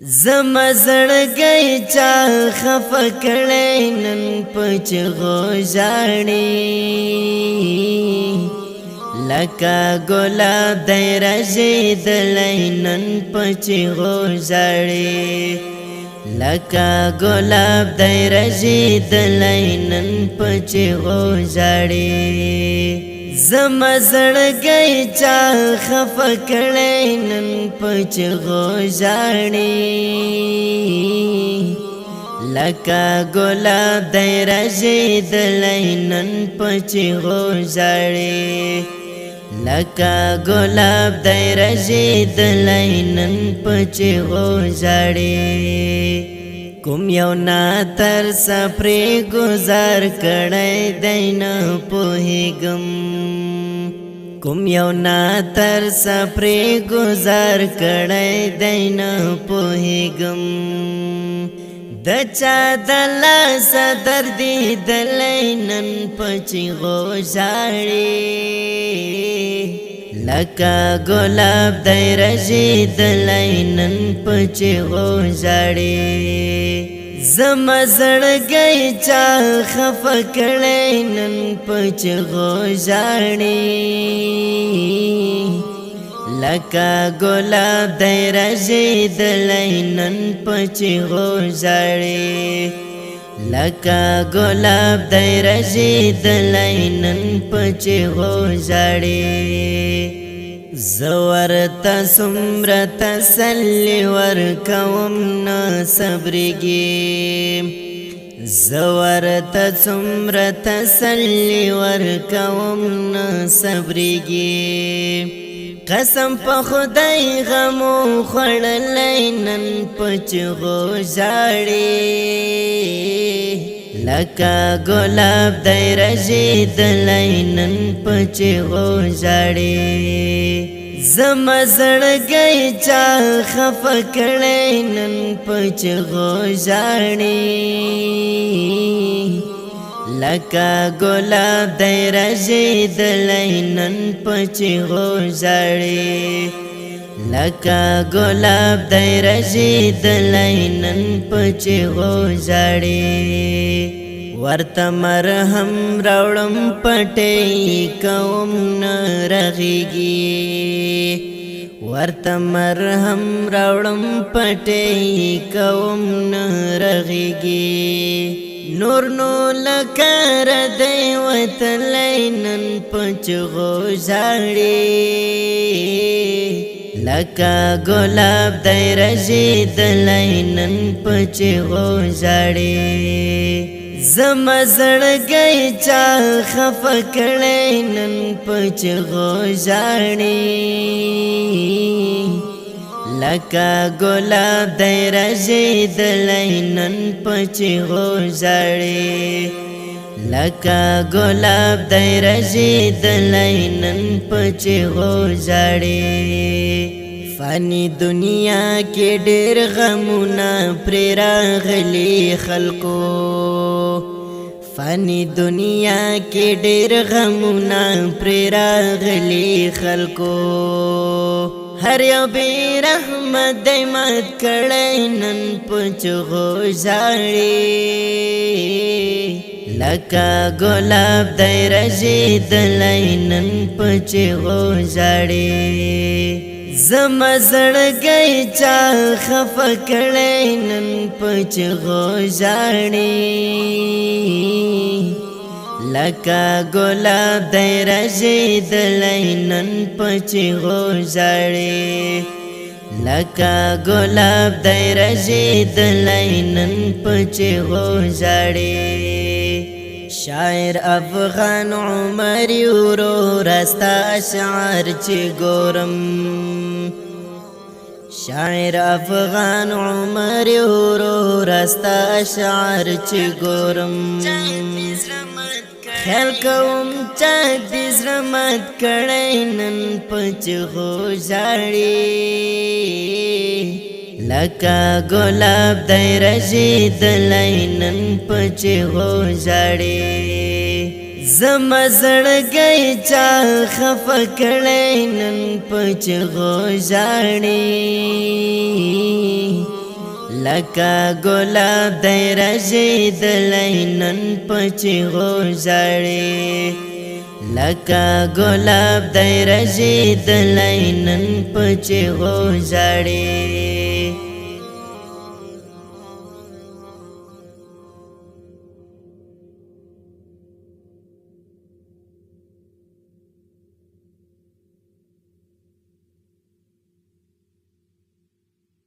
زما زړګی چا خفه کړی نن په چغو ژاړي لکه ګلاب دی رژېدلی نن په چغو ژاړي لکه ګلاب دی رژېدلی نن په چغو ژاړي زما زړګی چا خفه کړی نن په چغو ژاړي لکه ګلاب دی رژېدلی نن په چغو ژاړي لکه ګلاب دی رژېدلی نن په چغو ژاړي کوم یو ناتر سپری گزار کړی دی نه پوهېږم کوم یو ناتر سپری گزار کړی دی نه پوهېږم د چا د لاسه دردېدلی نن په چغو ژاړي لکه ګلاب دی رژېدلی نن په چغو ژاړي زما زړګی چا خفه کړی نن په چغو ژاړي لکه ګلاب دی رژېدلی نن په چغو ژاړي لکه ګلاب دی رژېدلی نن په چغو ژاړي زه ورته څومره تسلي ورکوم نه صبرېږي زه ورته څومره تسلي ورکوم نه صبرېږي قسم په خدای غمو خوړلی نن په چغو ژاړي لکه ګلاب دی رژېدلی نن په چغو ژاړي زما زړګی چا خفه کړی نن په چغو ژاړي لکه ګلاب دی رژېدلی نن په چغو ژاړي لکه ګلاب دی رژېدلی نن په چغو ژاړي ورته مرهم راوړم پټۍ کوم نه رغېږي ورته مرهم راوړم پټۍ کوم نه رغېږي نور نو لکه ردی وتلی نن په چغو ژاړي لکه ګلاب دی رژېدلی نن په چغو ژاړي زما زړګی چا خفه کړی نن په چغو ژاړي لکه ګلاب دی رژېدلی نن په چغو ژاړي لکه ګلاب دی رژېدلی نن په چغو ژاړي فانی دنیا کې ډېر غمونه پرې راغلي خلکو فانی دنیا کې ډېر غمونه پرې راغلي خلکو هر یو بې رحمت دی مات کړی نن په چغو ژاړي لکه ګلاب دی رژېدلی نن په چغو ژاړي زما زړګی چا خفه کړی نن په چغو ژاړي لکه ګلاب دی رژېدلی نن په چغو ژاړي لکه ګلاب دی رژېدلی نن په چغو ژاړي شاعر افغان عمر ورو راستا اشعار چې ګورم شاعر افغان عمر ورو راستا اشعار چې ګورم خیال کوم چا دې زړه مات کړی نن په چغو ژاړي لکه ګلاب دی رژېدلی نن په چغو ژاړي زما زړګی چا خفه کړی نن په چغو ژاړي لکا گلاب دی رژیدلی نن پچیغو ژاړي لکا گلاب دی رژیدلی نن پچیغو ژاړي